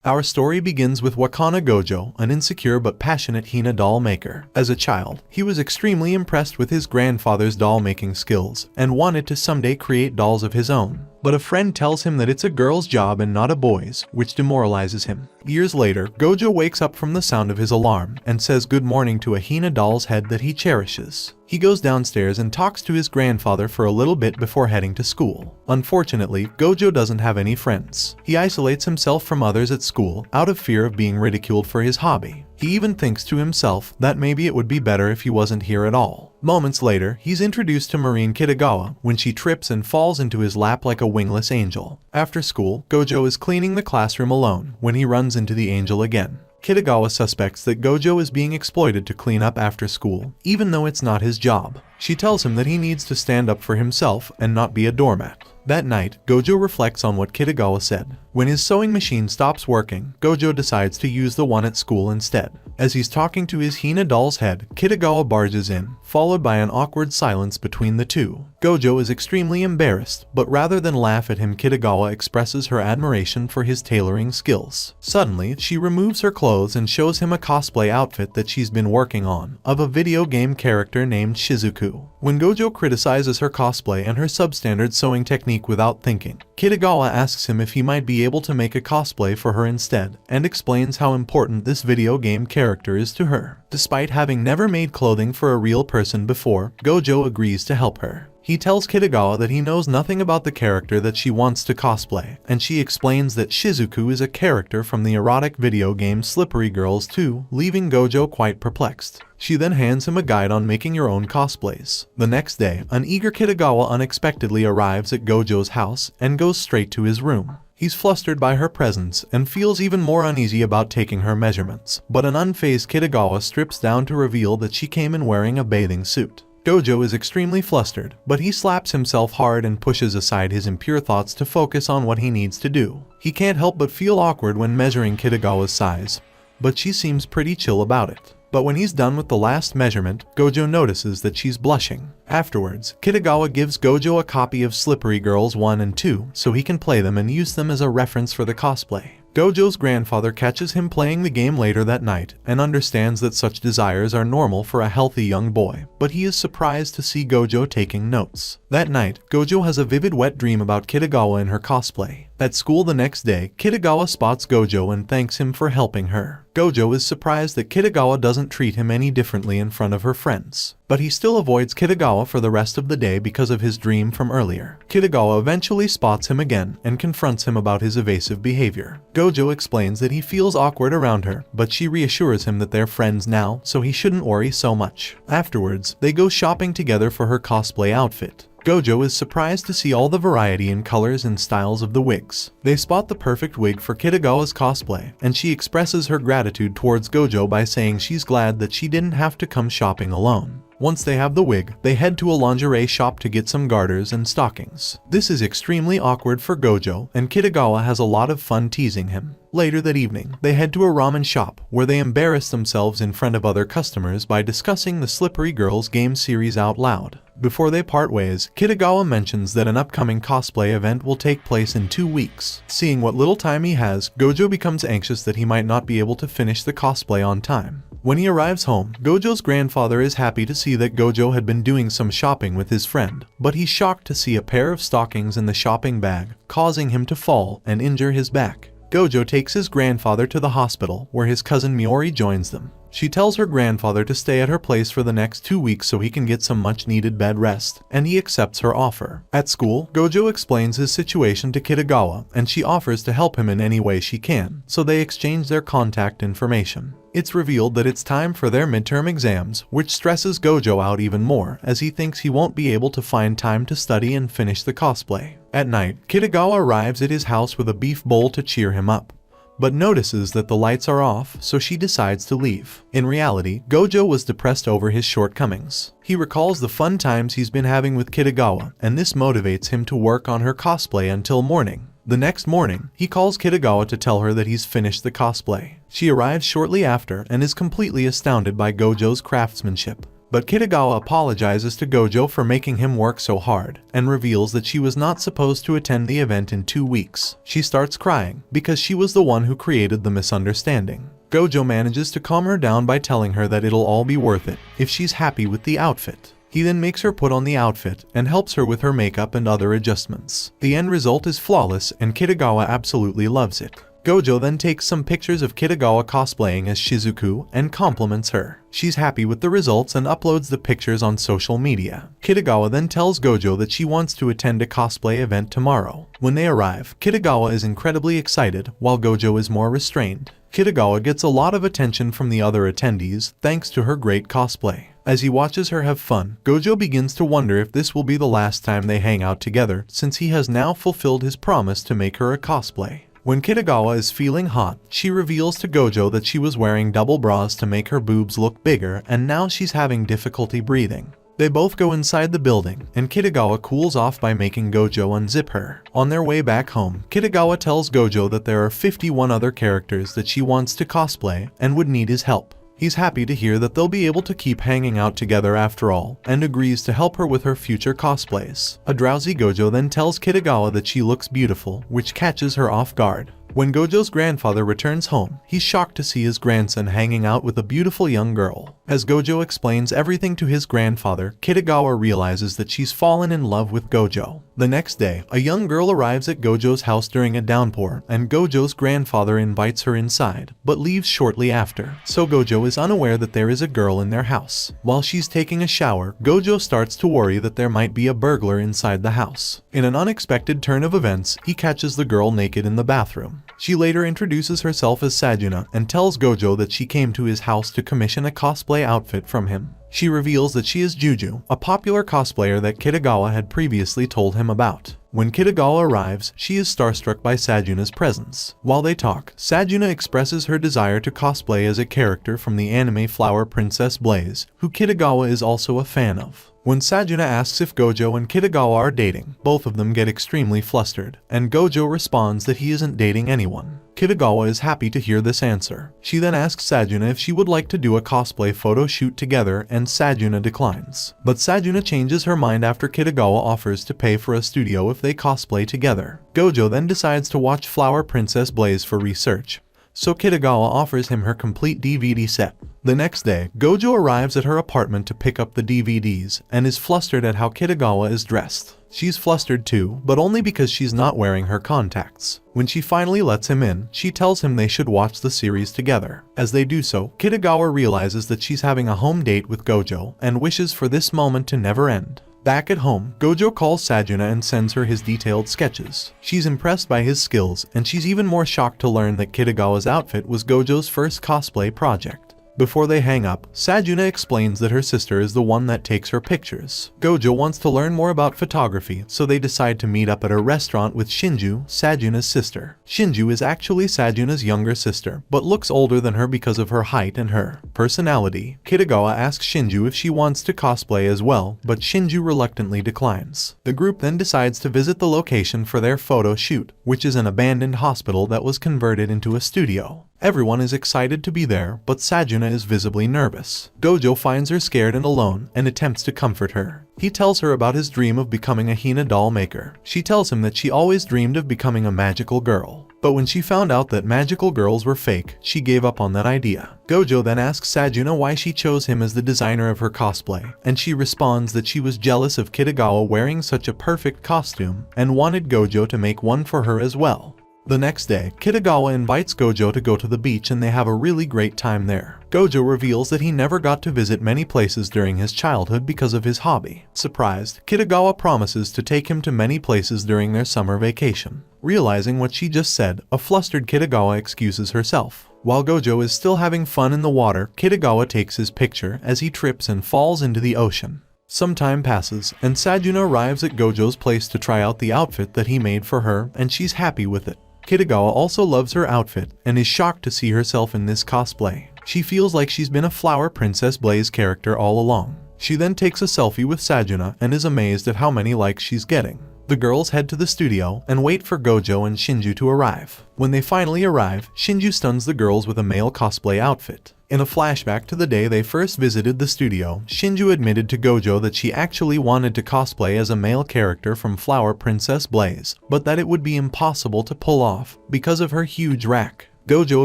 Our story begins with Wakana Gojou, an insecure but passionate Hina doll maker. As a child, he was extremely impressed with his grandfather's doll making skills and wanted to someday create dolls of his own. But a friend tells him that it's a girl's job and not a boy's, which demoralizes him. Years later, Gojou wakes up from the sound of his alarm and says good morning to a Hina doll's head that he cherishes. He goes downstairs and talks to his grandfather for a little bit before heading to school. Unfortunately, Gojou doesn't have any friends. He isolates himself from others at school out of fear of being ridiculed for his hobby. He even thinks to himself that maybe it would be better if he wasn't here at all. Moments later, he's introduced to Marin Kitagawa when she trips and falls into his lap like a wingless angel. After school, Gojou is cleaning the classroom alone when he runs into the angel again. Kitagawa suspects that Gojou is being exploited to clean up after school, even though it's not his job. She tells him that he needs to stand up for himself and not be a doormat. That night, Gojou reflects on what Kitagawa said. When his sewing machine stops working, Gojou decides to use the one at school instead. As he's talking to his Hina doll's head, Kitagawa barges in, followed by an awkward silence between the two. Gojou is extremely embarrassed, but rather than laugh at him, Kitagawa expresses her admiration for his tailoring skills. Suddenly, she removes her clothes and shows him a cosplay outfit that she's been working on, of a video game character named Shizuku. When Gojou criticizes her cosplay and her substandard sewing technique without thinking, Kitagawa asks him if he might be able to make a cosplay for her instead, and explains how important this video game character is to her. Despite having never made clothing for a real person before, Gojou agrees to help her. He tells Kitagawa that he knows nothing about the character that she wants to cosplay, and she explains that Shizuku is a character from the erotic video game Slippery Girls 2, leaving Gojou quite perplexed. She then hands him a guide on making your own cosplays. The next day, an eager Kitagawa unexpectedly arrives at Gojou's house and goes straight to his room. He's flustered by her presence and feels even more uneasy about taking her measurements, but an unfazed Kitagawa strips down to reveal that she came in wearing a bathing suit. Gojou is extremely flustered, but he slaps himself hard and pushes aside his impure thoughts to focus on what he needs to do. He can't help but feel awkward when measuring Kitagawa's size, but she seems pretty chill about it. But when he's done with the last measurement, Gojou notices that she's blushing. Afterwards, Kitagawa gives Gojou a copy of Slippery Girls 1 and 2 so he can play them and use them as a reference for the cosplay. Gojou's grandfather catches him playing the game later that night and understands that such desires are normal for a healthy young boy, but he is surprised to see Gojou taking notes. That night, Gojou has a vivid wet dream about Kitagawa in her cosplay. At school the next day, Kitagawa spots Gojou and thanks him for helping her. Gojou is surprised that Kitagawa doesn't treat him any differently in front of her friends, but he still avoids Kitagawa for the rest of the day because of his dream from earlier. Kitagawa eventually spots him again and confronts him about his evasive behavior. Gojou explains that he feels awkward around her, but she reassures him that they're friends now, so he shouldn't worry so much. Afterwards, they go shopping together for her cosplay outfit. Gojou is surprised to see all the variety in colors and styles of the wigs. They spot the perfect wig for Kitagawa's cosplay, and she expresses her gratitude towards Gojou by saying she's glad that she didn't have to come shopping alone. Once they have the wig, they head to a lingerie shop to get some garters and stockings. This is extremely awkward for Gojou, and Kitagawa has a lot of fun teasing him. Later that evening, they head to a ramen shop, where they embarrass themselves in front of other customers by discussing the Slippery Girls game series out loud. Before they part ways, Kitagawa mentions that an upcoming cosplay event will take place in 2 weeks. Seeing what little time he has, Gojou becomes anxious that he might not be able to finish the cosplay on time. When he arrives home, Gojou's grandfather is happy to see that Gojou had been doing some shopping with his friend, but he's shocked to see a pair of stockings in the shopping bag, causing him to fall and injure his back. Gojou takes his grandfather to the hospital, where his cousin Miori joins them. She tells her grandfather to stay at her place for the next 2 weeks so he can get some much-needed bed rest, and he accepts her offer. At school, Gojou explains his situation to Kitagawa, and she offers to help him in any way she can, so they exchange their contact information. It's revealed that it's time for their midterm exams, which stresses Gojou out even more, as he thinks he won't be able to find time to study and finish the cosplay. At night, Kitagawa arrives at his house with a beef bowl to cheer him up, but notices that the lights are off, so she decides to leave. In reality, Gojou was depressed over his shortcomings. He recalls the fun times he's been having with Kitagawa, and this motivates him to work on her cosplay until morning. The next morning, he calls Kitagawa to tell her that he's finished the cosplay. She arrives shortly after and is completely astounded by Gojou's craftsmanship. But Kitagawa apologizes to Gojou for making him work so hard, and reveals that she was not supposed to attend the event in 2 weeks. She starts crying, because she was the one who created the misunderstanding. Gojou manages to calm her down by telling her that it'll all be worth it, if she's happy with the outfit. He then makes her put on the outfit, and helps her with her makeup and other adjustments. The end result is flawless, and Kitagawa absolutely loves it. Gojou then takes some pictures of Kitagawa cosplaying as Shizuku and compliments her. She's happy with the results and uploads the pictures on social media. Kitagawa then tells Gojou that she wants to attend a cosplay event tomorrow. When they arrive, Kitagawa is incredibly excited, while Gojou is more restrained. Kitagawa gets a lot of attention from the other attendees thanks to her great cosplay. As he watches her have fun, Gojou begins to wonder if this will be the last time they hang out together, since he has now fulfilled his promise to make her a cosplay. When Kitagawa is feeling hot, she reveals to Gojou that she was wearing double bras to make her boobs look bigger, and now she's having difficulty breathing. They both go inside the building, and Kitagawa cools off by making Gojou unzip her. On their way back home, Kitagawa tells Gojou that there are 51 other characters that she wants to cosplay and would need his help. He's happy to hear that they'll be able to keep hanging out together after all, and agrees to help her with her future cosplays. A drowsy Gojou then tells Kitagawa that she looks beautiful, which catches her off guard. When Gojou's grandfather returns home, he's shocked to see his grandson hanging out with a beautiful young girl. As Gojou explains everything to his grandfather, Kitagawa realizes that she's fallen in love with Gojou. The next day, a young girl arrives at Gojou's house during a downpour, and Gojou's grandfather invites her inside, but leaves shortly after, so Gojou is unaware that there is a girl in their house. While she's taking a shower, Gojou starts to worry that there might be a burglar inside the house. In an unexpected turn of events, he catches the girl naked in the bathroom. She later introduces herself as Sajuna and tells Gojou that she came to his house to commission a cosplay outfit from him. She reveals that she is Juju, a popular cosplayer that Kitagawa had previously told him about. When Kitagawa arrives, she is starstruck by Sajuna's presence. While they talk, Sajuna expresses her desire to cosplay as a character from the anime Flower Princess Blaze, who Kitagawa is also a fan of. When Sajuna asks if Gojou and Kitagawa are dating, both of them get extremely flustered, and Gojou responds that he isn't dating anyone. Kitagawa is happy to hear this answer. She then asks Sajuna if she would like to do a cosplay photo shoot together, and Sajuna declines. But Sajuna changes her mind after Kitagawa offers to pay for a studio if they cosplay together. Gojou then decides to watch Flower Princess Blaze for research, so Kitagawa offers him her complete DVD set. The next day, Gojou arrives at her apartment to pick up the DVDs, and is flustered at how Kitagawa is dressed. She's flustered too, but only because she's not wearing her contacts. When she finally lets him in, she tells him they should watch the series together. As they do so, Kitagawa realizes that she's having a home date with Gojou, and wishes for this moment to never end. Back at home, Gojou calls Sajuna and sends her his detailed sketches. She's impressed by his skills, and she's even more shocked to learn that Kitagawa's outfit was Gojou's first cosplay project. Before they hang up, Sajuna explains that her sister is the one that takes her pictures. Gojou wants to learn more about photography, so they decide to meet up at a restaurant with Shinju, Sajuna's sister. Shinju is actually Sajuna's younger sister, but looks older than her because of her height and her personality. Kitagawa asks Shinju if she wants to cosplay as well, but Shinju reluctantly declines. The group then decides to visit the location for their photo shoot, which is an abandoned hospital that was converted into a studio. Everyone is excited to be there, but Sajuna is visibly nervous. Gojou finds her scared and alone, and attempts to comfort her. He tells her about his dream of becoming a Hina doll maker. She tells him that she always dreamed of becoming a magical girl. But when she found out that magical girls were fake, she gave up on that idea. Gojou then asks Sajuna why she chose him as the designer of her cosplay, and she responds that she was jealous of Kitagawa wearing such a perfect costume, and wanted Gojou to make one for her as well. The next day, Kitagawa invites Gojou to go to the beach, and they have a really great time there. Gojou reveals that he never got to visit many places during his childhood because of his hobby. Surprised, Kitagawa promises to take him to many places during their summer vacation. Realizing what she just said, a flustered Kitagawa excuses herself. While Gojou is still having fun in the water, Kitagawa takes his picture as he trips and falls into the ocean. Some time passes, and Sajuna arrives at Gojou's place to try out the outfit that he made for her, and she's happy with it. Kitagawa also loves her outfit, and is shocked to see herself in this cosplay. She feels like she's been a Flower Princess Blaze character all along. She then takes a selfie with Sajuna and is amazed at how many likes she's getting. The girls head to the studio and wait for Gojou and Shinju to arrive. When they finally arrive, Shinju stuns the girls with a male cosplay outfit. In a flashback to the day they first visited the studio, Shinju admitted to Gojou that she actually wanted to cosplay as a male character from Flower Princess Blaze, but that it would be impossible to pull off because of her huge rack. Gojou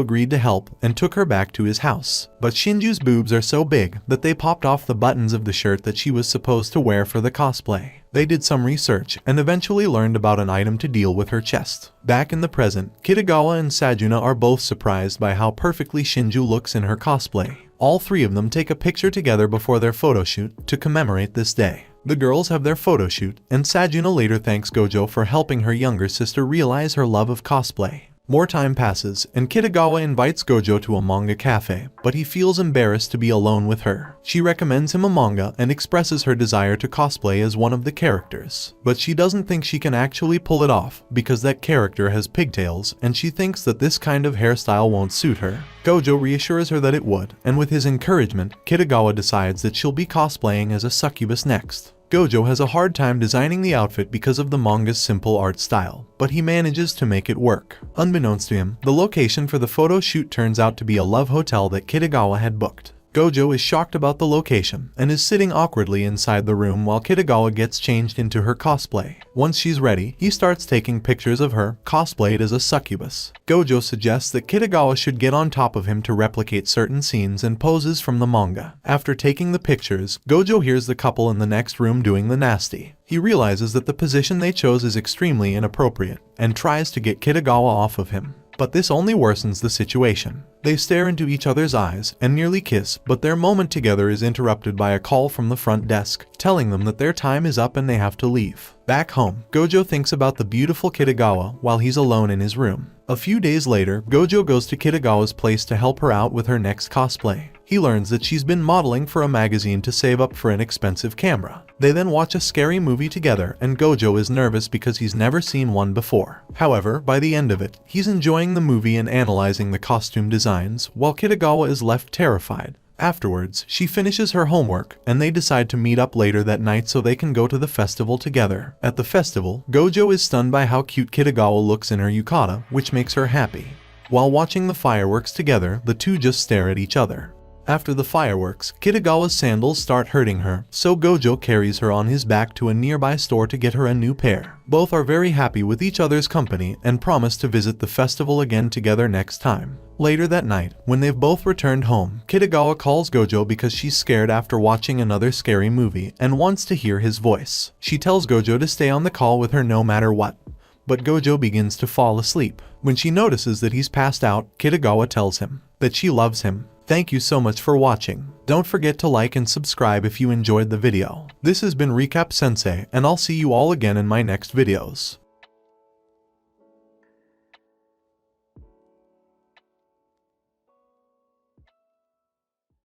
agreed to help and took her back to his house, but Shinju's boobs are so big that they popped off the buttons of the shirt that she was supposed to wear for the cosplay. They did some research and eventually learned about an item to deal with her chest. Back in the present, Kitagawa and Sajuna are both surprised by how perfectly Shinju looks in her cosplay. All three of them take a picture together before their photo shoot to commemorate this day. The girls have their photo shoot, and Sajuna later thanks Gojou for helping her younger sister realize her love of cosplay. More time passes, and Kitagawa invites Gojou to a manga cafe, but he feels embarrassed to be alone with her. She recommends him a manga and expresses her desire to cosplay as one of the characters. But she doesn't think she can actually pull it off, because that character has pigtails, and she thinks that this kind of hairstyle won't suit her. Gojou reassures her that it would, and with his encouragement, Kitagawa decides that she'll be cosplaying as a succubus next. Gojou has a hard time designing the outfit because of the manga's simple art style, but he manages to make it work. Unbeknownst to him, the location for the photo shoot turns out to be a love hotel that Kitagawa had booked. Gojou is shocked about the location and is sitting awkwardly inside the room while Kitagawa gets changed into her cosplay. Once she's ready, he starts taking pictures of her, cosplayed as a succubus. Gojou suggests that Kitagawa should get on top of him to replicate certain scenes and poses from the manga. After taking the pictures, Gojou hears the couple in the next room doing the nasty. He realizes that the position they chose is extremely inappropriate and tries to get Kitagawa off of him. But this only worsens the situation. They stare into each other's eyes and nearly kiss, but their moment together is interrupted by a call from the front desk, telling them that their time is up and they have to leave. Back home, Gojou thinks about the beautiful Kitagawa while he's alone in his room. A few days later, Gojou goes to Kitagawa's place to help her out with her next cosplay. He learns that she's been modeling for a magazine to save up for an expensive camera. They then watch a scary movie together, and Gojou is nervous because he's never seen one before. However, by the end of it, he's enjoying the movie and analyzing the costume designs, while Kitagawa is left terrified. Afterwards, she finishes her homework, and they decide to meet up later that night so they can go to the festival together. At the festival, Gojou is stunned by how cute Kitagawa looks in her yukata, which makes her happy. While watching the fireworks together, the two just stare at each other. After the fireworks, Kitagawa's sandals start hurting her, so Gojou carries her on his back to a nearby store to get her a new pair. Both are very happy with each other's company and promise to visit the festival again together next time. Later that night, when they've both returned home, Kitagawa calls Gojou because she's scared after watching another scary movie and wants to hear his voice. She tells Gojou to stay on the call with her no matter what. But Gojou begins to fall asleep. When she notices that he's passed out, Kitagawa tells him that she loves him. Thank you so much for watching. Don't forget to like and subscribe if you enjoyed the video. This has been Recap Sensei, and I'll see you all again in my next videos.